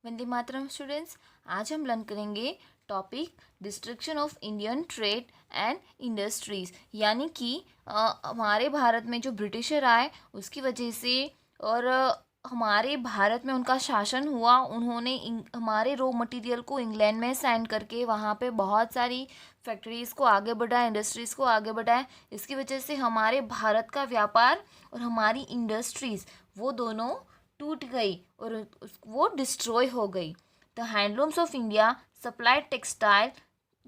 Vande Mataram students. आज हम learn करेंगे topic destruction of Indian trade and industries, यानी कि हमारे भारत में जो ब्रिटिशर आए उसकी वजह से और हमारे भारत में उनका शासन हुआ। उन्होंने हमारे रॉ मटेरियल को इंग्लैंड में सेंड करके वहाँ पे बहुत सारी फैक्ट्रीज़ को आगे बढ़ाया, इंडस्ट्रीज़ को आगे बढ़ाया। इसकी वजह से हमारे भारत का व्यापार और हमारी इंडस्ट्रीज़ वो दोनों टूट गई और वो डिस्ट्रॉय हो गई। The handlooms of India supplied textile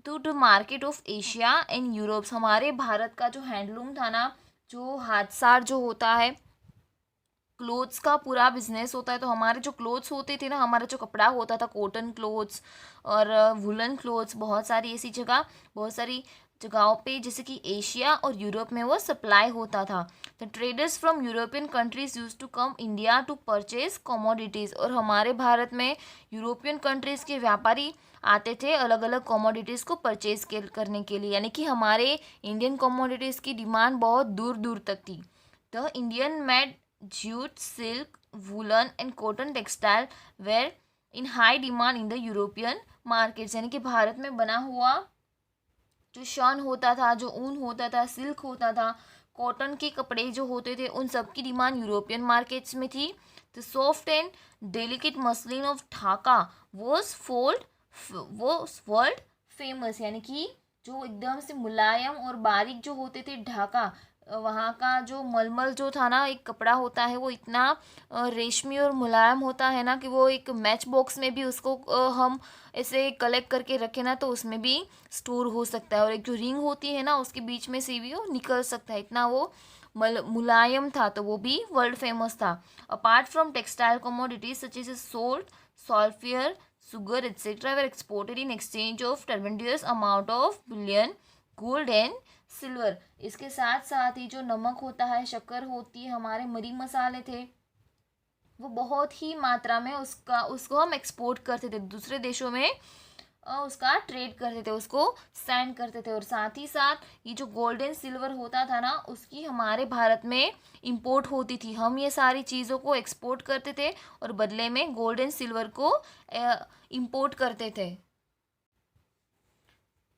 to the market of Asia and Europes. हमारे भारत का जो हैंडलूम था ना, जो हाथसार जो होता है, क्लोथ्स का पूरा बिजनेस होता है। तो हमारे जो क्लोथ्स होते थे ना, हमारा जो कपड़ा होता था, कॉटन क्लोथ्स और वुलन क्लोथ्स, बहुत सारी ऐसी जगह, बहुत सारी जगहों पे जैसे कि एशिया और यूरोप में वो सप्लाई होता था। The traders from European countries use to come India to purchase commodities. और हमारे भारत में यूरोपियन कंट्रीज़ के व्यापारी आते थे अलग अलग कमोडिटीज़ को परचेज करने के लिए, यानी कि हमारे इंडियन कमोडिटीज़ की डिमांड बहुत दूर दूर तक थी। The Indian made jute, silk, woolen and cotton textile were in high demand in the European markets। यानी कि भारत में बना हुआ जो शन होता था, जो ऊन होता था, सिल्क होता था, कॉटन के कपड़े जो होते थे, उन सब की डिमांड यूरोपियन मार्केट्स में थी। The soft and delicate muslin of Dhaka was world famous. यानी कि जो एकदम से मुलायम और बारीक जो होते थे ढाका, वहाँ का जो मलमल जो था ना, एक कपड़ा होता है, वो इतना रेशमी और मुलायम होता है ना कि वो एक मैच बॉक्स में भी उसको हम ऐसे कलेक्ट करके रखें ना तो उसमें भी स्टोर हो सकता है। और एक जो रिंग होती है ना, उसके बीच में से भी वो निकल सकता है, इतना वो मुलायम था। तो वो भी वर्ल्ड फेमस था। Apart from textile commodities such as salt, sulphur, sugar etcetera were exported in exchange of tremendous amount of billion gold and silver. इसके साथ साथ ही जो नमक होता है, शक्कर होती है, हमारे मरी मसाले थे, वो बहुत ही मात्रा में उसको हम एक्सपोर्ट करते थे दूसरे देशों में, उसका ट्रेड करते थे, उसको सेंड करते थे। और साथ ही साथ ये जो गोल्ड एंड सिल्वर होता था ना, उसकी हमारे भारत में इंपोर्ट होती थी। हम ये सारी चीज़ों को एक्सपोर्ट करते थे और बदले में गोल्ड एंड सिल्वर को इंपोर्ट करते थे।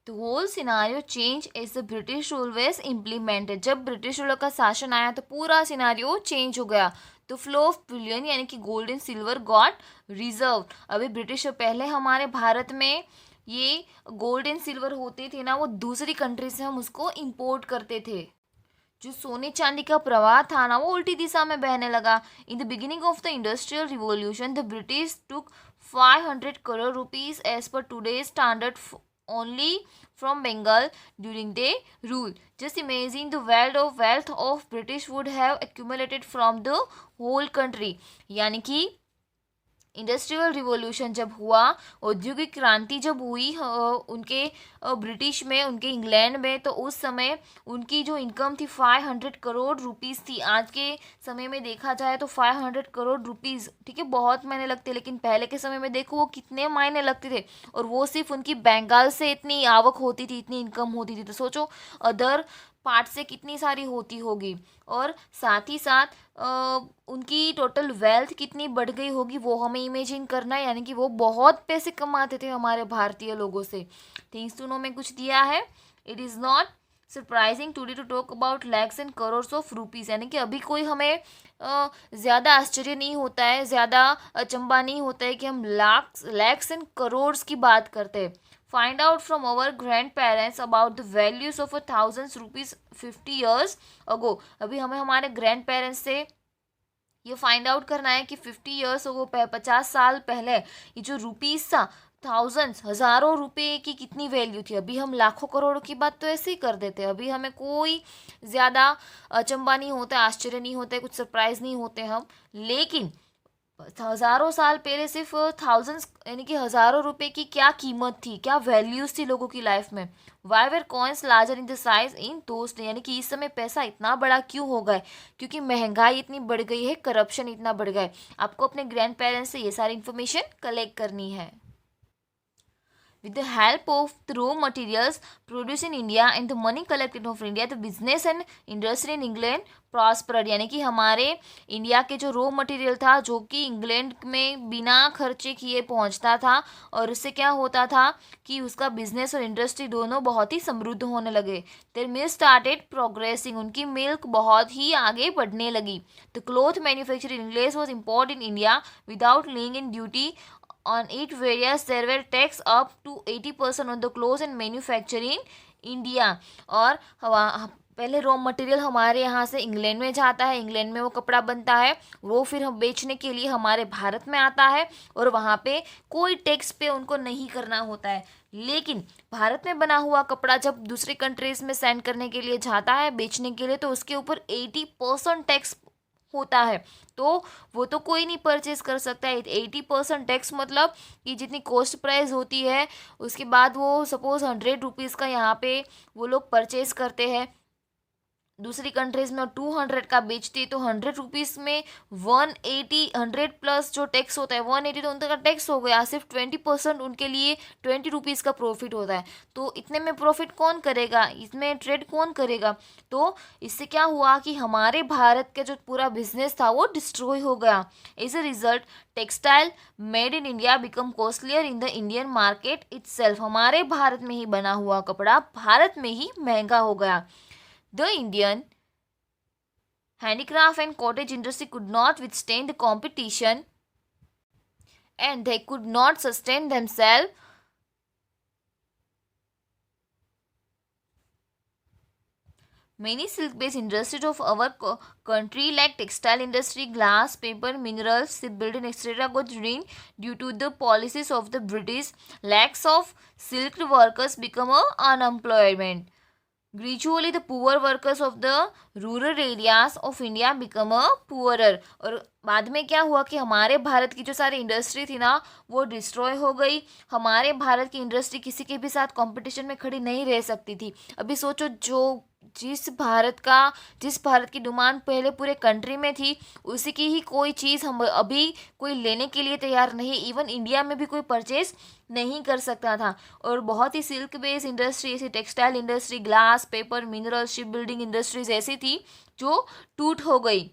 The whole scenario changed as the British rule was implemented। जब ब्रिटिश रूल का शासन आया तो पूरा सिनारियो चेंज हो गया। तो फ्लो ऑफ बुलियन यानी कि gold and silver got reserve. अभी ब्रिटिश पहले हमारे भारत में ये गोल्ड एंड सिल्वर होते थे ना, वो दूसरी कंट्री से हम उसको इंपोर्ट करते थे। जो सोने चांदी का प्रवाह था ना, वो उल्टी दिशा में बहने लगा। In the beginning of the industrial revolution the British took 500 crore rupees as per today standard only from Bengal during their rule। Just imagine the wealth of British would have accumulated from the whole country। यानी कि industrial revolution जब हुआ, औद्योगिक क्रांति जब हुई उनके British में, उनके इंग्लैंड में, तो उस समय उनकी जो इनकम थी 500 करोड़ रुपीस थी। आज के समय में देखा जाए तो 500 करोड़ रुपीस, ठीक है, बहुत मायने लगते, लेकिन पहले के समय में देखो वो कितने मायने लगते थे। और वो सिर्फ उनकी बंगाल से इतनी आवक होती थी, इतनी इनकम होती थी, तो सोचो अदर पार्ट से कितनी सारी होती होगी। और साथ ही साथ उनकी टोटल वेल्थ कितनी बढ़ गई होगी वो हमें इमेजिन करना है। यानी कि वो बहुत पैसे कमाते थे हमारे भारतीय लोगों से। थिंग्स टू नो में कुछ दिया है। It is not surprising today to talk about lakhs and crores of rupees. यानी कि अभी कोई हमें ज़्यादा आश्चर्य नहीं होता है, ज़्यादा अचंबा नहीं होता है कि हम लैक्स एंड करोर्स की बात करते हैं। Find out from our grand parents about the values of 1000 rupees 50 years ago. अभी हमें हमारे ग्रैंड पेरेंट्स से ये फाइंड आउट करना है कि 50 ईयर्स अगो, 50 साल पहले, ये जो रुपीज़ था, थाउजेंड्स, हज़ारों रुपए की कितनी वैल्यू थी। अभी हम लाखों करोड़ों की बात तो ऐसे ही कर देते हैं। अभी हमें कोई ज़्यादा अचंबा नहीं होता, आश्चर्य नहीं होता है, कुछ सरप्राइज नहीं होते हम। लेकिन हज़ारों साल पहले सिर्फ थाउजेंड्स यानी कि हज़ारों रुपए की क्या कीमत थी, क्या वैल्यूज थी लोगों की लाइफ में। Why were coins larger in the size in those day. यानी कि इस समय पैसा इतना बड़ा क्यों हो गया है? क्योंकि महंगाई इतनी बढ़ गई है, करप्शन इतना बढ़ गया है। आपको अपने ग्रैंड पेरेंट्स से ये सारी इन्फॉर्मेशन कलेक्ट करनी है। With the help of the raw materials produced in India and the money collected of India, the business and industry in England प्रॉस्परड, यानी कि हमारे इंडिया के जो रॉ मटेरियल था जो कि इंग्लैंड में बिना खर्चे किए पहुंचता था, और उससे क्या होता था कि उसका बिजनेस और इंडस्ट्री दोनों बहुत ही समृद्ध होने लगे. देयर मिल्क स्टार्टेड प्रोग्रेसिंग, उनकी मिल्क बहुत ही आगे बढ़ने लगी. The cloth manufacture in England was import in India without laying in duty on it various there were tax up to 80% on the clothes and manufacturing in India. और पहले raw material हमारे यहाँ से England में जाता है, England में वो कपड़ा बनता है, वो फिर हम बेचने के लिए हमारे भारत में आता है और वहाँ पे कोई टैक्स पे उनको नहीं करना होता है. लेकिन भारत में बना हुआ कपड़ा जब दूसरे कंट्रीज में सेंड करने के लिए जाता है बेचने के लिए, तो उसके ऊपर 80% टैक्स होता है. तो वो तो कोई नहीं परचेज कर सकता है. 80% टैक्स मतलब कि जितनी कॉस्ट प्राइस होती है उसके बाद वो सपोज 100 रुपीज़ का यहाँ पे वो लोग परचेज करते हैं, दूसरी कंट्रीज में 200 का बेचती है, तो 100 रुपीज़ में 180 100 प्लस जो टैक्स होता है 180 तो उनका टैक्स हो गया. सिर्फ 20% उनके लिए 20 रुपीज़ का प्रॉफिट होता है. तो इतने में प्रॉफिट कौन करेगा, इसमें ट्रेड कौन करेगा. तो इससे क्या हुआ कि हमारे भारत का जो पूरा बिजनेस था वो डिस्ट्रॉय हो गया. As a result textile made in India become costlier in the Indian market itself, हमारे भारत में ही बना हुआ कपड़ा भारत में ही महंगा हो गया. The Indian handicraft and cottage industry could not withstand the competition and they could not sustain themselves. Many silk-based industries of our country like textile industry, glass, paper, minerals, shipbuilding, etc. got ruined due to the policies of the British. Lakhs of skilled workers become unemployment. Gradually, the poor workers of the rural areas of India become poorer. और बाद में क्या हुआ कि हमारे भारत की जो सारी इंडस्ट्री थी ना वो डिस्ट्रॉय हो गई. हमारे भारत की इंडस्ट्री किसी के भी साथ कंपटीशन में खड़ी नहीं रह सकती थी. अभी सोचो जिस भारत की डिमांड पहले पूरे कंट्री में थी उसी की ही कोई चीज़ हम अभी कोई लेने के लिए तैयार नहीं, इवन इंडिया में भी कोई परचेज नहीं कर सकता था. और बहुत ही सिल्क बेस्ड इंडस्ट्री ऐसी textile industry, glass, paper, mineral, ship building industries ऐसी थी जो टूट हो गई,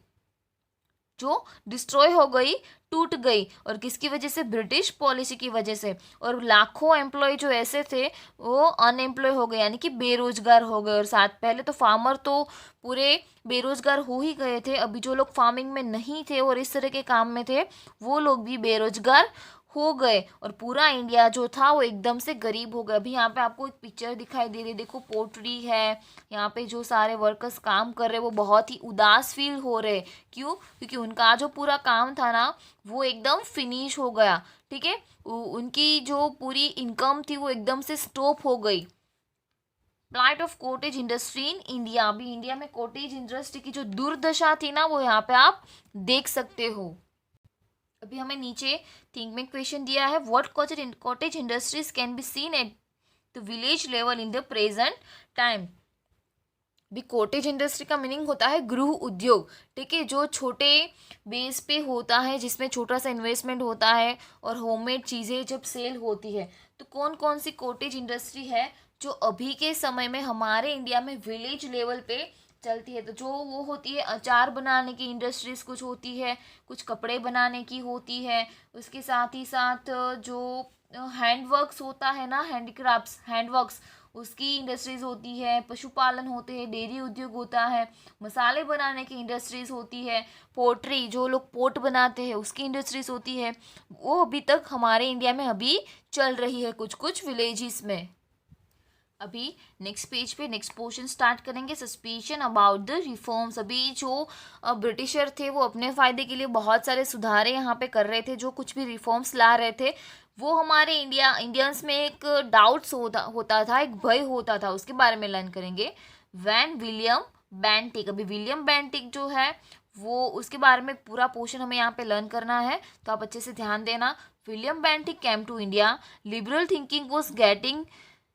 जो डिस्ट्रॉय हो गई, टूट गई. और किसकी वजह से, ब्रिटिश पॉलिसी की वजह से. और लाखों एम्प्लॉय जो ऐसे थे वो अनएम्प्लॉय हो गए, यानी कि बेरोजगार हो गए. और साथ पहले तो फार्मर तो पूरे बेरोजगार हो ही गए थे, अभी जो लोग फार्मिंग में नहीं थे और इस तरह के काम में थे वो लोग भी बेरोजगार हो गए. और पूरा इंडिया जो था वो एकदम से गरीब हो गया. अभी यहाँ पे आपको एक पिक्चर दिखाई दे रही है, देखो पोट्री है, यहाँ पे जो सारे वर्कर्स काम कर रहे हैं वो बहुत ही उदास फील हो रहे. क्यों? क्योंकि उनका जो पूरा काम था ना वो एकदम फिनिश हो गया. ठीक है, उनकी जो पूरी इनकम थी वो एकदम से स्टॉप हो गई. Plight of cottage industry in India, अभी इंडिया में कॉटेज इंडस्ट्री की जो दुर्दशा थी ना वो यहाँ पे आप देख सकते हो. अभी हमें नीचे थिंक में क्वेश्चन दिया है, what cottage industries can be seen at the village level in the present time. भी कॉटेज इंडस्ट्री का मीनिंग होता है गृह उद्योग. ठीक है, जो छोटे बेस पे होता है जिसमें छोटा सा इन्वेस्टमेंट होता है और होममेड चीज़ें जब सेल होती है. तो कौन कौन सी कॉटेज इंडस्ट्री है जो अभी के समय में हमारे इंडिया में विलेज लेवल पे चलती है. तो जो वो होती है अचार बनाने की इंडस्ट्रीज कुछ होती है, कुछ कपड़े बनाने की होती है, उसके साथ ही साथ जो हैंडवर्क्स होता है ना, हैंडीक्राफ्ट्स, हैंडवर्क्स, उसकी इंडस्ट्रीज होती है, पशुपालन होते हैं, डेयरी उद्योग होता है, मसाले बनाने की इंडस्ट्रीज होती है, पोट्री जो लोग पोट बनाते हैं उसकी इंडस्ट्रीज होती है. वो अभी तक हमारे इंडिया में अभी चल रही है कुछ कुछ विलेजेस में. अभी नेक्स्ट पेज पे नेक्स्ट पोर्शन स्टार्ट करेंगे, सस्पिशन अबाउट द रिफॉर्म्स. अभी जो ब्रिटिशर थे वो अपने फ़ायदे के लिए बहुत सारे सुधारे यहाँ पे कर रहे थे, जो कुछ भी रिफॉर्म्स ला रहे थे वो हमारे इंडियंस में एक डाउट्स होता था, एक भय होता था, उसके बारे में लर्न करेंगे. वैन विलियम बेंटिक, अभी विलियम बेंटिक जो है वो उसके बारे में पूरा पोर्शन हमें यहाँ पे लर्न करना है, तो आप अच्छे से ध्यान देना. William Bentinck came to India, liberal thinking was getting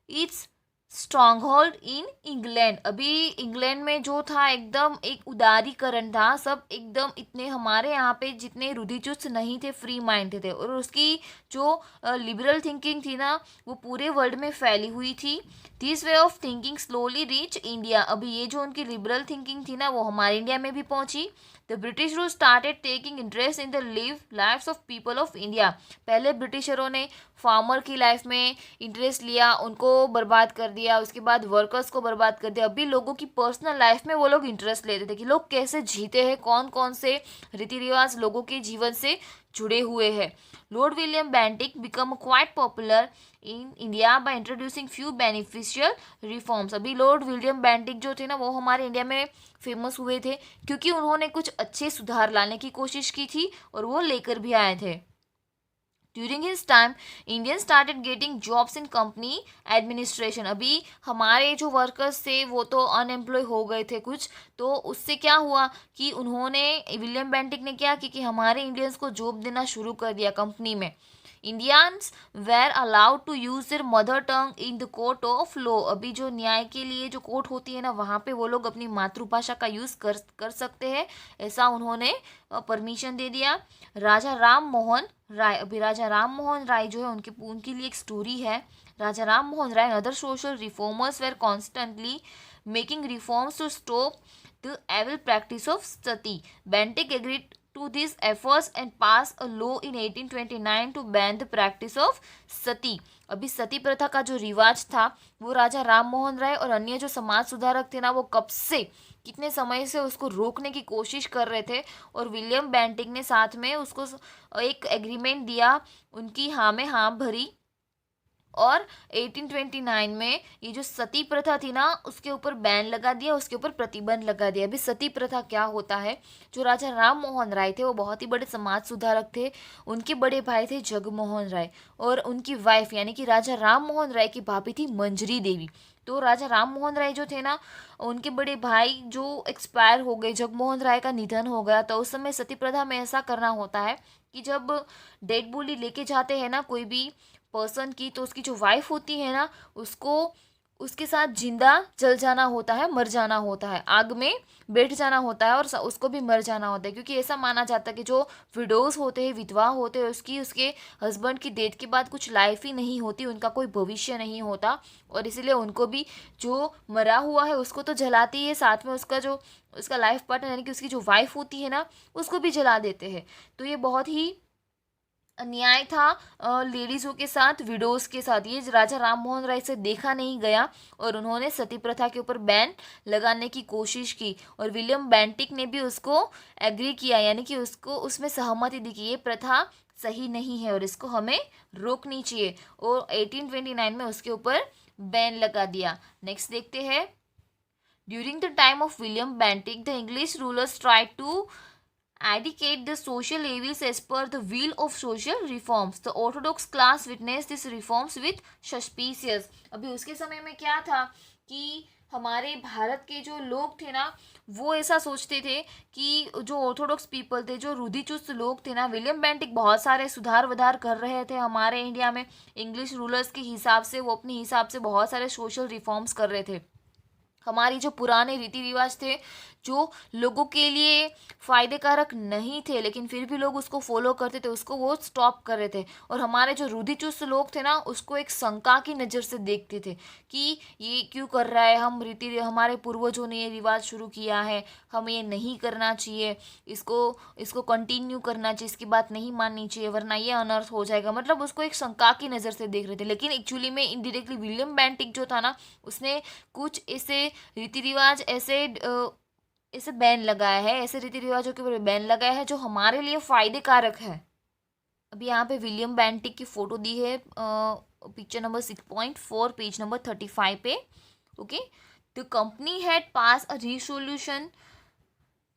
its strong hold in England. अभी इंग्लैंड में जो था एकदम एक उदारीकरण था, सब एकदम इतने हमारे यहाँ पे जितने रुधिचुस्त नहीं थे, फ्री माइंड थे, और उसकी जो लिबरल थिंकिंग थी ना वो पूरे वर्ल्ड में फैली हुई थी। This way of thinking slowly reach India. अभी ये जो उनकी लिबरल थिंकिंग थी ना वो हमारे इंडिया में भी पहुंची। The British rule started taking interest in the lifes of people of India. पहले ब्रिटिशरों ने फार्मर की लाइफ में इंटरेस्ट लिया, उनको बर्बाद कर दिया, उसके बाद वर्कर्स को बर्बाद कर दिया। अभी लोगों की पर्सनल लाइफ में वो लोग इंटरेस्ट लेते थे कि लोग कैसे जीते हैं, कौन कौन से रीति रिवाज लोगों के जीवन से जुड़े हुए हैं। Lord William Bentinck become quite popular in India by introducing few beneficial reforms. अभी लॉर्ड विलियम बेंटिक जो थे ना वो हमारे इंडिया में फेमस हुए थे क्योंकि उन्होंने कुछ अच्छे सुधार लाने की कोशिश की थी और वो लेकर भी आए थे। During his time Indian started getting jobs in company administration. अभी हमारे जो वर्कर्स थे वो तो अनएम्प्लॉय हो गए थे कुछ, तो उससे क्या हुआ कि उन्होंने विलियम बेंटिक ने क्या कि हमारे इंडियंस को जॉब देना शुरू कर दिया कंपनी में। Indians were allowed to use their mother tongue in the court of law. अभी जो न्याय के लिए जो कोर्ट होती है ना वहाँ पे वो लोग अपनी मातृभाषा का यूज़ कर सकते हैं, ऐसा उन्होंने परमिशन दे दिया। राजा राम मोहन राय। अभी राजा राम मोहन राय जो है उनके लिए एक स्टोरी है। Raja Ram Mohan Roy other social reformers were constantly making reforms to stop the evil practice of sati. Bentinck agreed to these efforts and pass a law in 1829 to ban the practice of सती। अभी सती प्रथा का जो रिवाज था वो राजा राम मोहन राय और अन्य जो समाज सुधारक थे ना वो कब से कितने समय से उसको रोकने की कोशिश कर रहे थे, और विलियम बेंटिक ने साथ में उसको एक एग्रीमेंट दिया, उनकी हाँ में हाँ भरी, और 1829 में ये जो सती प्रथा थी ना उसके ऊपर बैन लगा दिया, उसके ऊपर प्रतिबंध लगा दिया। अभी सती प्रथा क्या होता है, जो राजा राम मोहन राय थे वो बहुत ही बड़े समाज सुधारक थे, उनके बड़े भाई थे जगमोहन राय, और उनकी वाइफ यानी कि राजा राम मोहन राय की भाभी थी मंजरी देवी। तो राजा राम मोहन राय जो थे ना उनके बड़े भाई जो एक्सपायर हो गए, जगमोहन राय का निधन हो गया, तो उस समय सती प्रथा में ऐसा करना होता है कि जब डेड बॉडी लेके जाते हैं ना कोई भी पर्सन की, तो उसकी जो वाइफ होती है ना उसको उसके साथ जिंदा जल जाना होता है, मर जाना होता है, आग में बैठ जाना होता है और उसको भी मर जाना होता है, क्योंकि ऐसा माना जाता है कि जो विडोज होते हैं, विधवा होते हैं, उसकी उसके हस्बैंड की डेथ के बाद कुछ लाइफ ही नहीं होती, उनका कोई भविष्य नहीं होता, और इसीलिए उनको भी जो मरा हुआ है उसको तो जलाते ही है, साथ में उसका लाइफ पार्टनर यानी कि उसकी जो वाइफ होती है ना उसको भी जला देते हैं। तो ये बहुत ही अन्याय था लेडीज़ों के साथ, विडोज के साथ। ये राजा राम मोहन राय से देखा नहीं गया और उन्होंने सती प्रथा के ऊपर बैन लगाने की कोशिश की, और विलियम बेंटिक ने भी उसको एग्री किया, यानी कि उसको उसमें सहमति दी कि ये प्रथा सही नहीं है और इसको हमें रोकनी चाहिए, और 1829 में उसके ऊपर बैन लगा दिया। नेक्स्ट देखते हैं। During the time of William Bentinck the English rulers tried to eradicate the social evils as per the will of social reforms. The orthodox class witnessed these reforms with suspicious. अभी उसके समय में क्या था कि हमारे भारत के जो लोग थे ना वो ऐसा सोचते थे कि जो ऑर्थोडॉक्स पीपल थे, जो रूढ़िचुस्त लोग थे ना, विलियम बेंटिक बहुत सारे सुधार वधार कर रहे थे हमारे इंडिया में, इंग्लिश रूलर्स के हिसाब से वो अपने हिसाब से बहुत सारे सोशल रिफॉर्म्स कर रहे थे। हमारी जो पुराने रीति रिवाज थे जो लोगों के लिए फ़ायदे कारक नहीं थे लेकिन फिर भी लोग उसको फॉलो करते थे, उसको वो स्टॉप कर रहे थे, और हमारे जो रूढ़िचुस्त लोग थे ना उसको एक शंका की नज़र से देखते थे कि ये क्यों कर रहा है, हमारे पूर्वजों ने ये रिवाज शुरू किया है, हमें ये नहीं करना चाहिए, इसको कंटिन्यू करना चाहिए, इसकी बात नहीं माननी चाहिए वरना ये अनर्थ हो जाएगा। मतलब उसको एक शंका की नज़र से देख रहे थे, लेकिन एक्चुअली में इनडायरेक्टली विलियम बेंटिक जो था ना उसने कुछ ऐसे रीति रिवाज ऐसे बैन लगाया है, ऐसे रीति रिवाजों के ऊपर बैन लगाया है जो हमारे लिए फायदे कारक है। अभी यहाँ पे विलियम बेंटिक की फोटो दी है पिक्चर नंबर 6.4 पेज नंबर 35 पे। Okay, the company had pass a resolution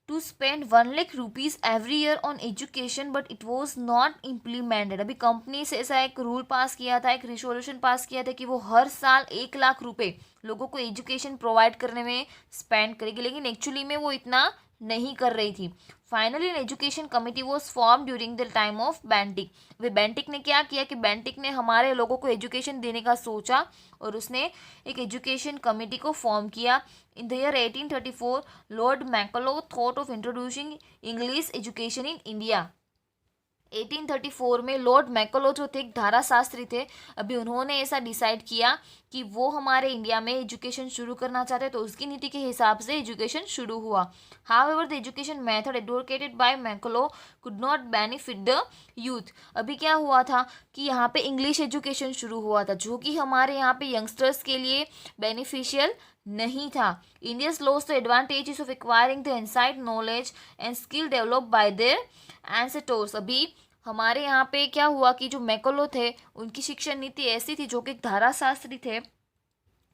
to spend 1 lakh rupees every year on education but it was not implemented. अभी कंपनी से ऐसा एक रूल पास किया था, एक रिसोल्यूशन पास किया था कि वो हर साल 1 लाख रुपए लोगों को एजुकेशन प्रोवाइड करने में स्पेंड करेगी, लेकिन एक्चुअली में वो इतना नहीं कर रही थी। Finally an education committee was form during the time of Bentinck. Way Bentinck ने क्या किया कि बेंटिक ने हमारे लोगों को एजुकेशन देने का सोचा और उसने एक एजुकेशन कमिटी को फॉर्म किया। In the year 1834 Lord Macaulay thought of introducing English education in India. 1834 में लॉर्ड मैकलो जो थे एक धारा शास्त्री थे, अभी उन्होंने ऐसा डिसाइड किया कि वो हमारे इंडिया में एजुकेशन शुरू करना चाहते हैं, तो उसकी नीति के हिसाब से एजुकेशन शुरू हुआ। However the education method advocated by Macaulay could not benefit the youth. अभी क्या हुआ था कि यहाँ पे इंग्लिश एजुकेशन शुरू हुआ था, जो कि हमारे यहाँ पे यंगस्टर्स के लिए बेनिफिशियल नहीं था। Indians lost the advantages of acquiring the insight knowledge and skill develop by there ancestors. अभी हमारे यहाँ पे क्या हुआ कि जो मैकलो थे उनकी शिक्षा नीति ऐसी थी, जो कि धारा शास्त्री थे,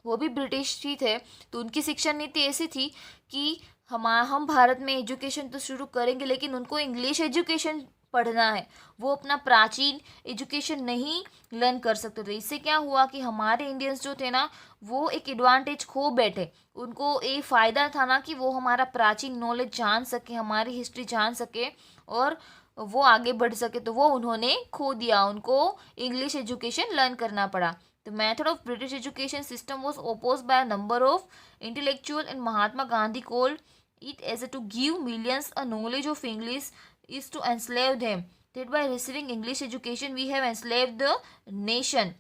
वो भी ब्रिटिश ही थे, तो उनकी शिक्षा नीति ऐसी थी कि हम भारत में एजुकेशन तो शुरू करेंगे लेकिन उनको इंग्लिश एजुकेशन पढ़ना है, वो अपना प्राचीन एजुकेशन नहीं लर्न कर सकते थे। इससे क्या हुआ कि हमारे इंडियंस जो थे ना, वो एक एडवांटेज खो बैठे। उनको ये फ़ायदा था ना कि वो हमारा प्राचीन नॉलेज जान सके, हमारी हिस्ट्री जान सके और वो आगे बढ़ सके, तो वो उन्होंने खो दिया, उनको इंग्लिश एजुकेशन लर्न करना पड़ा। The method of British education system was opposed by a number of intellectuals, and Mahatma Gandhi called it as to give millions a knowledge of English is to enslave them. That by receiving English education we have enslaved the nation.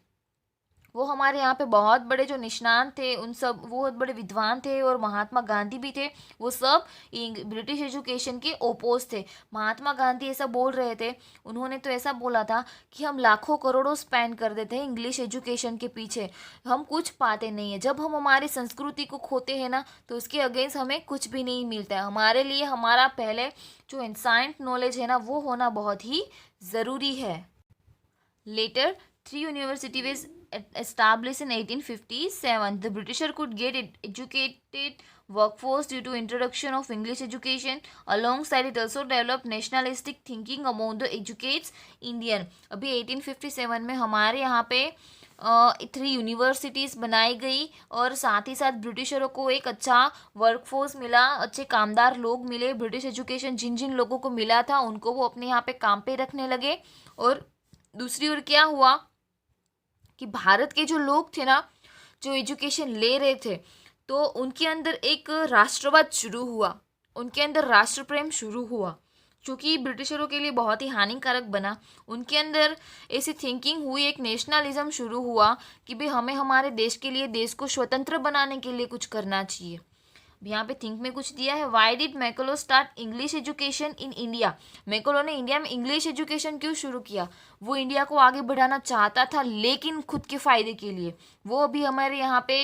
वो हमारे यहाँ पे बहुत बड़े जो निष्णात थे, उन सब वो बहुत बड़े विद्वान थे और महात्मा गांधी भी थे, वो सब ब्रिटिश एजुकेशन के ओपोज थे। महात्मा गांधी ऐसा बोल रहे थे, उन्होंने तो ऐसा बोला था कि हम लाखों करोड़ों स्पेंड कर देते हैं इंग्लिश एजुकेशन के पीछे, हम कुछ पाते नहीं है। जब हम हमारी संस्कृति को खोते हैं ना, तो उसके अगेंस्ट हमें कुछ भी नहीं मिलता है। हमारे लिए हमारा पहले जो इंसाइट नॉलेज है ना, वो होना बहुत ही ज़रूरी है। Later 3 universities established in 1857. The Britisher could get educated workforce due to introduction of English education. Alongside it also developed nationalistic thinking among the educated Indian. अभी 1857 में हमारे यहाँ पे 3 यूनिवर्सिटीज़ बनाई गई और साथ ही साथ ब्रिटिशरों को एक अच्छा वर्कफोर्स मिला, अच्छे कामदार लोग मिले। ब्रिटिश एजुकेशन जिन जिन लोगों को मिला था उनको वो अपने यहाँ पे काम पे रखने लगे। और दूसरी ओर क्या हुआ कि भारत के जो लोग थे ना, जो एजुकेशन ले रहे थे, तो उनके अंदर एक राष्ट्रवाद शुरू हुआ, उनके अंदर राष्ट्र प्रेम शुरू हुआ, जो कि ब्रिटिशरों के लिए बहुत ही हानिकारक बना। उनके अंदर ऐसी थिंकिंग हुई, एक नेशनलिज्म शुरू हुआ कि भाई हमें हमारे देश के लिए, देश को स्वतंत्र बनाने के लिए कुछ करना चाहिए। यहाँ पे थिंक में कुछ दिया है। Why did Macaulay start English education in India. Macaulay ने इंडिया में इंग्लिश एजुकेशन क्यों शुरू किया? वो इंडिया को आगे बढ़ाना चाहता था, लेकिन खुद के फ़ायदे के लिए। वो अभी हमारे यहाँ पे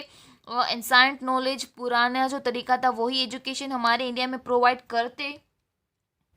एंसाइंट नॉलेज, पुराना जो तरीका था वही एजुकेशन हमारे इंडिया में प्रोवाइड करते,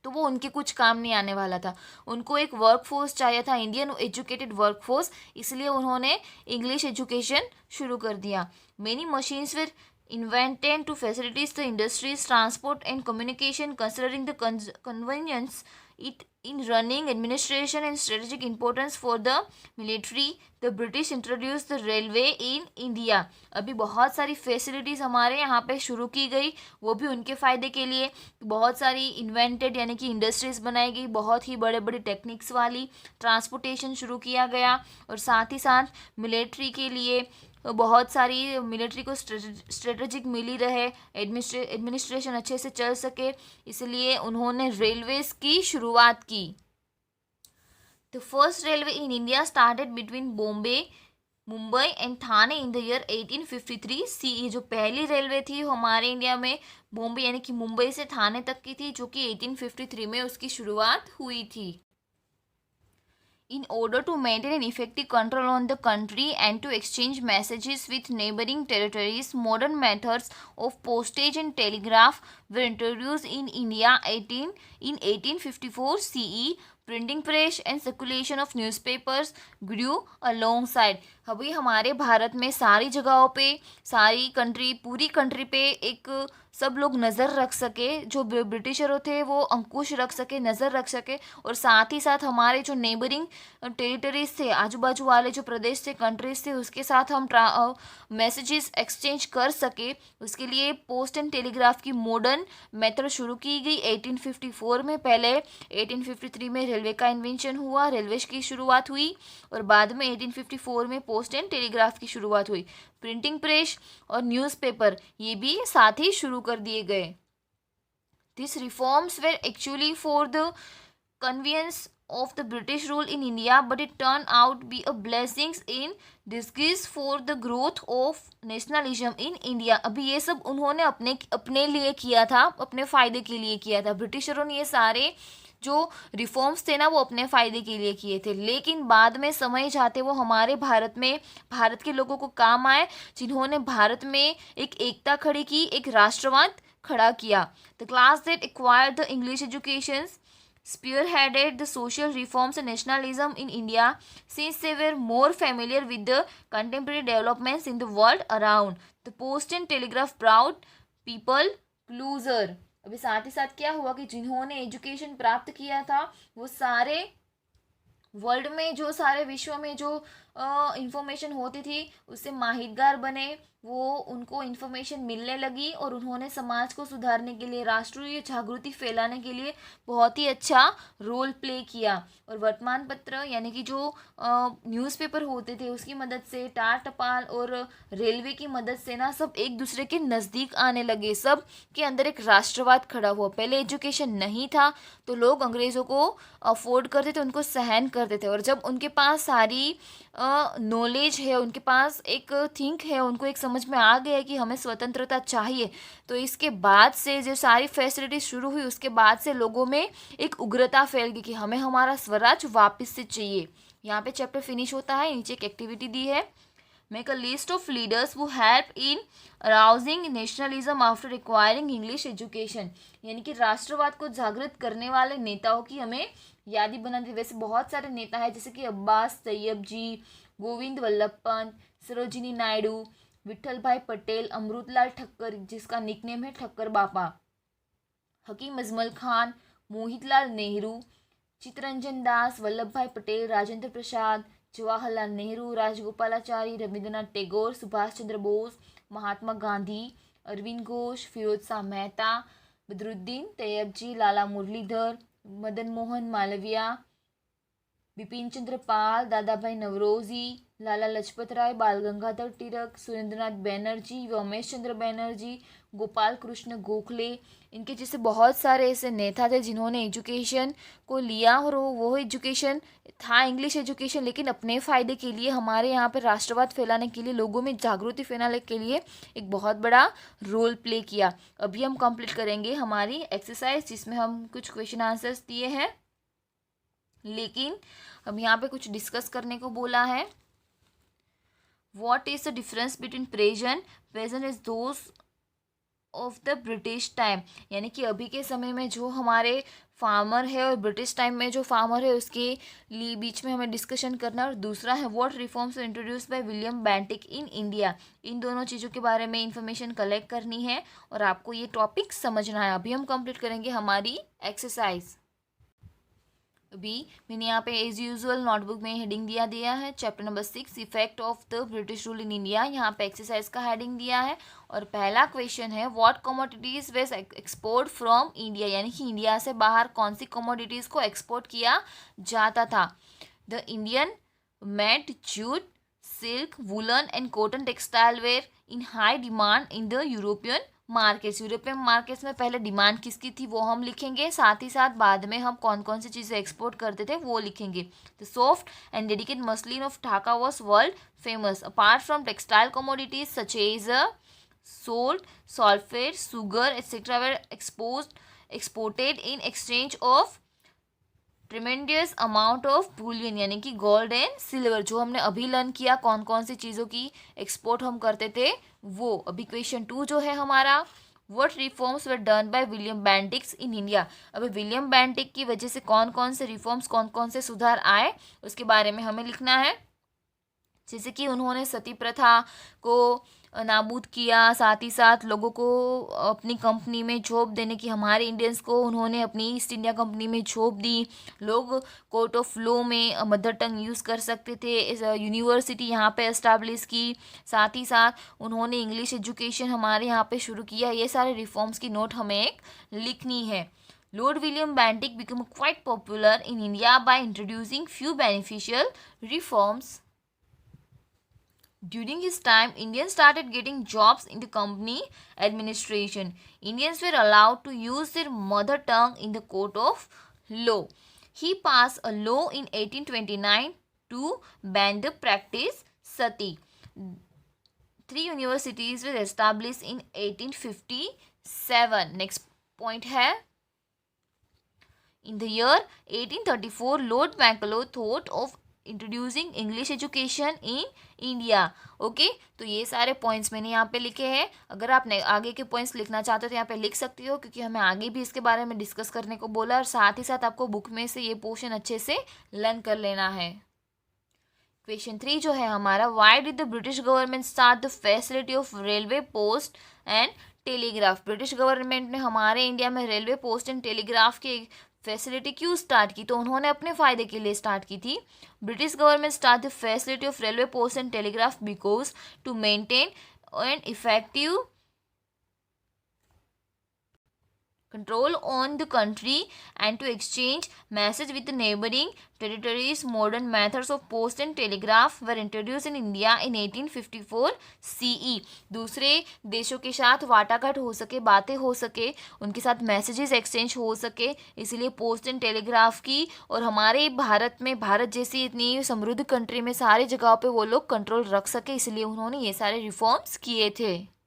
तो वो उनके कुछ काम नहीं आने वाला था। उनको एक वर्कफोर्स चाहिए था, इंडियन एजुकेटेड वर्कफोर्स, इसलिए उन्होंने इंग्लिश एजुकेशन शुरू कर दिया। Many machines were invented to facilitate the industries, transport and communication, considering the convenience it in running, administration and strategic importance for the military. The British introduced the railway in India. अभी बहुत सारी facilities हमारे यहाँ पे शुरू की गई, वो भी उनके फ़ायदे के लिए। बहुत सारी इन्वेंटेड यानी कि इंडस्ट्रीज़ बनाई गई, बहुत ही बड़े बड़े टेक्निक्स वाली। ट्रांसपोर्टेशन शुरू किया गया और साथ ही साथ मिलिट्री के लिए बहुत सारी, मिलिट्री को स्ट्रेटजिक मिली रहे, एडमिनिस्ट्रेशन अच्छे से चल सके, इसलिए उन्होंने रेलवेज की शुरुआत की। The first railway in India started between Bombay, Mumbai and Thane in the year 1853 CE। जो पहली रेलवे थी हमारे इंडिया में बॉम्बे यानी कि मुंबई से थाने तक की थी, जो कि 1853 में उसकी शुरुआत हुई थी। In order to maintain an effective control on the country and to exchange messages with neighboring territories, modern methods of postage and telegraph were introduced in India in 1854 CE. Printing press and circulation of newspapers grew alongside. अभी हमारे भारत में सारी जगहों पे, सारी country, पूरी country पे एक सब लोग नज़र रख सके, जो ब्रिटिशरों थे वो अंकुश रख सके, नज़र रख सके, और साथ ही साथ हमारे जो नेबरिंग टेरिटरीज थे, आजू बाजू वाले जो प्रदेश थे, कंट्रीज थे, उसके साथ हम मैसेजेस एक्सचेंज कर सके। उसके लिए पोस्ट एंड टेलीग्राफ की मॉडर्न मेथड शुरू की गई 1854 में। पहले 1853 में रेलवे का इन्वेंशन हुआ, रेलवे की शुरुआत हुई, और बाद में 1854 में पोस्ट एंड टेलीग्राफ की शुरुआत हुई। प्रिंटिंग प्रेस और न्यूज़पेपर ये भी साथ ही शुरू कर दिए गए। This reforms were actually for the convenience of the British rule in India, but it turned out to be a blessings in disguise for the growth of nationalism in India। अभी ये सब उन्होंने अपने लिए किया था, अपने फ़ायदे के लिए किया था। ब्रिटिशरों ने ये सारे जो रिफॉर्म्स थे ना, वो अपने फ़ायदे के लिए किए थे, लेकिन बाद में समय जाते वो हमारे भारत में, भारत के लोगों को काम आए, जिन्होंने भारत में एक एकता खड़ी की, एक राष्ट्रवाद खड़ा किया। The class that acquired the English education spearheaded the social reforms and nationalism in India, since they were more familiar with the contemporary developments in the world around. The post and telegraph brought people closer। अभी साथ ही साथ क्या हुआ कि जिन्होंने education प्राप्त किया था वो सारे वर्ल्ड में, जो सारे विश्व में जो इंफॉर्मेशन होती थी उससे माहितगार बने, वो उनको इन्फॉर्मेशन मिलने लगी, और उन्होंने समाज को सुधारने के लिए, राष्ट्रीय जागृति फैलाने के लिए बहुत ही अच्छा रोल प्ले किया। और वर्तमान पत्र यानी कि जो न्यूज़पेपर होते थे उसकी मदद से, टार टपाल और रेलवे की मदद से ना, सब एक दूसरे के नज़दीक आने लगे, सब के अंदर एक राष्ट्रवाद खड़ा हुआ। पहले एजुकेशन नहीं था तो लोग अंग्रेज़ों को अफोर्ड करते थे, उनको सहन करते थे, और जब उनके पास सारी नॉलेज है, उनके पास एक थिंक है, उनको एक समझ में आ गया है कि हमें स्वतंत्रता चाहिए, तो इसके बाद से जो सारी फैसिलिटी शुरू हुई, उसके बाद से लोगों में एक उग्रता फैल गई कि हमें हमारा स्वराज वापस से चाहिए। यहाँ पे चैप्टर फिनिश होता है। नीचे एक एक्टिविटी दी है, make a list of leaders who help in arousing nationalism after acquiring English education. यानी कि राष्ट्रवाद को जागृत करने वाले नेताओं की हमें यादी बना दी। वैसे बहुत सारे नेता हैं, जैसे कि अब्बास तैयब जी, गोविंद वल्लभ पंत, सरोजिनी नायडू, विठल भाई पटेल, अमृतलाल ठक्कर जिसका निकनेम है ठक्कर बापा, हकीम अजमल खान, मोहितलाल नेहरू, चित्तरंजन दास, वल्लभ भाई पटेल, राजेंद्र प्रसाद, जवाहरलाल नेहरू, राजगोपालाचारी, रविंद्रनाथ टैगोर, सुभाष चंद्र बोस, महात्मा गांधी, अरविंद घोष, फिरोज शाह मेहता, बदरुद्दीन तैयब जी, लाला मुरलीधर, मदन मोहन मालवीय, बिपिन चंद्र पाल, दादा भाई नवरोजी, लाला लजपत राय, बाल गंगाधर तिलक, सुरेंद्रनाथ बैनर्जी, व्योमेश चंद्र बैनर्जी, गोपाल कृष्ण गोखले, इनके जैसे बहुत सारे ऐसे नेता थे जिन्होंने एजुकेशन को लिया, और वो एजुकेशन था इंग्लिश एजुकेशन, लेकिन अपने फ़ायदे के लिए, हमारे यहाँ पर राष्ट्रवाद फैलाने के लिए, लोगों में जागृति फैलाने के लिए एक बहुत बड़ा रोल प्ले किया। अभी हम कंप्लीट करेंगे हमारी एक्सरसाइज, जिसमें हम कुछ क्वेश्चन आंसर्स दिए हैं, लेकिन अब यहाँ पे कुछ डिस्कस करने को बोला है। What is the difference between present? Present is those of the British time, यानी कि अभी के समय में जो हमारे फार्मर है और ब्रिटिश टाइम में जो फार्मर है उसके लिए बीच में हमें डिस्कशन करना है। और दूसरा है what reforms introduce by William Bentinck in India. इन दोनों चीज़ों के बारे में इंफॉर्मेशन कलेक्ट करनी है और आपको ये टॉपिक समझना है। अभी हम कंप्लीट करेंगे हमारी एक्सरसाइज। अभी मैंने यहाँ पे एज यूजुअल नोटबुक में हेडिंग दिया है chapter number 6 effect of the British rule in India. यहाँ पे एक्सरसाइज का हेडिंग दिया है और पहला क्वेश्चन है what commodities was export from India, यानी कि इंडिया से बाहर कौन सी कमोडिटीज़ को एक्सपोर्ट किया जाता था। The Indian made jute, silk, woollen and cotton textile were in high demand in the European markets. European markets में पहले डिमांड किसकी थी वो हम लिखेंगे, साथ ही साथ बाद में हम कौन कौन सी चीज़ें एक्सपोर्ट करते थे वो लिखेंगे। The soft and dedicate muslin of Dhaka was world famous apart from textile commodities such as salt, sulphate, sugar etcetera were exported in exchange of tremendous amount of bullion, यानी कि गोल्ड एंड सिल्वर। जो हमने अभी learn किया कौन कौन सी चीज़ों की एक्सपोर्ट हम करते थे वो। अभी क्वेश्चन 2 जो है हमारा what reforms were done by William Bentincks in India. अभी विलियम बेंटिक की वजह से कौन कौन से रिफॉर्म्स, कौन कौन से सुधार आए उसके बारे में हमें लिखना है। जैसे कि उन्होंने सती प्रथा को नाबूद किया, साथ ही साथ लोगों को अपनी कंपनी में जॉब देने की, हमारे इंडियंस को उन्होंने अपनी ईस्ट इंडिया कंपनी में जॉब दी। लोग कोर्ट ऑफ लॉ में मदर टंग यूज़ कर सकते थे। यूनिवर्सिटी यहाँ पे एस्टैब्लिश की। साथ ही साथ उन्होंने इंग्लिश एजुकेशन हमारे यहाँ पे शुरू किया। ये सारे रिफॉर्म्स की नोट हमें एक लिखनी है। Lord William Bentinck became quite popular in India by introducing few beneficial reforms. During his time, Indians started getting jobs in the company administration. Indians were allowed to use their mother tongue in the court of law. He passed a law in 1829 to ban the practice sati. 3 universities were established in 1857. Next point है, in the year 1834, Lord Mackellar thought of introducing English education in India. Okay, तो ये सारे points मैंने यहाँ पे लिखे हैं। अगर आप आगे के पॉइंट्स लिखना चाहते हो तो यहाँ पे लिख सकती हो, क्योंकि हमें आगे भी इसके बारे में डिस्कस करने को बोला, और साथ ही साथ आपको बुक में से ये पोर्शन अच्छे से लर्न कर लेना है। क्वेश्चन 3 जो है हमारा, why did the British government start the facility of railway post and telegraph. British government ने हमारे इंडिया में रेलवे पोस्ट एंड टेलीग्राफ की फैसिलिटी क्यों स्टार्ट की? तो उन्होंने अपने फ़ायदे के लिए स्टार्ट की थी। British government start the facility of railway post and telegraph because to maintain an effective control on the country and to exchange message with the neighboring territories. Modern methods of post and telegraph were introduced in India in 1854 CE. दूसरे देशों के साथ वाटाघाट हो सके, बातें हो सके, उनके साथ मैसेजेस एक्सचेंज हो सके, इसीलिए पोस्ट एंड टेलीग्राफ की। और हमारे भारत में, भारत जैसी इतनी समृद्ध कंट्री में सारी जगहों पे वो लोग कंट्रोल रख सके, इसलिए उन्होंने ये सारे रिफॉर्म्स किए थे।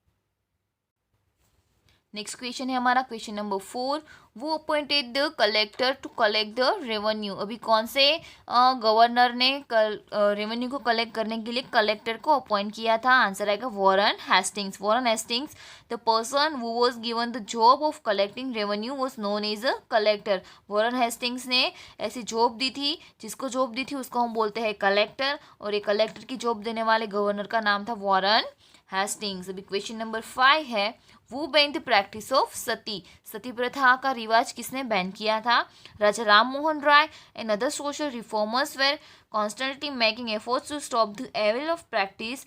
नेक्स्ट क्वेश्चन है हमारा क्वेश्चन नंबर 4, वो appointed the collector to collect the revenue. अभी कौन से गवर्नर ने रेवेन्यू को कलेक्ट करने के लिए कलेक्टर को अपॉइंट किया था? आंसर आएगा Warren Hastings. Warren Hastings, the person who was given the job of collecting revenue was known as a collector. Warren Hastings ने ऐसी जॉब दी थी, जिसको जॉब दी थी उसको हम बोलते हैं कलेक्टर, और ये कलेक्टर की जॉब देने वाले गवर्नर का नाम था वॉरेन हेस्टिंग्स। अभी क्वेश्चन नंबर 5 है, वो ban the practice of sati. Sati प्रथा का रिवाज किसने बैन किया था? Raja Ram Mohan Roy and other social reformers were constantly making efforts to stop the evil of practice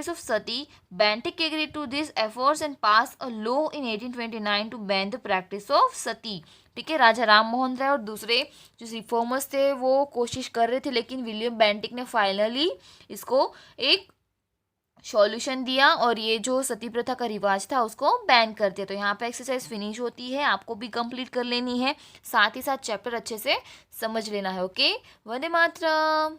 of sati. Bentinck agreed to these efforts and passed a law in 1829 to ban the practice of sati. ठीक है, राजा राम मोहन राय और दूसरे जो reformers थे वो कोशिश कर रहे थे, लेकिन विलियम बेंटिक ने फाइनली इसको एक सॉल्यूशन दिया और ये जो सती प्रथा का रिवाज था उसको बैन कर दिया। तो यहाँ पे एक्सरसाइज फिनिश होती है, आपको भी कंप्लीट कर लेनी है, साथ ही साथ चैप्टर अच्छे से समझ लेना है। ओके, वंदे मातरम।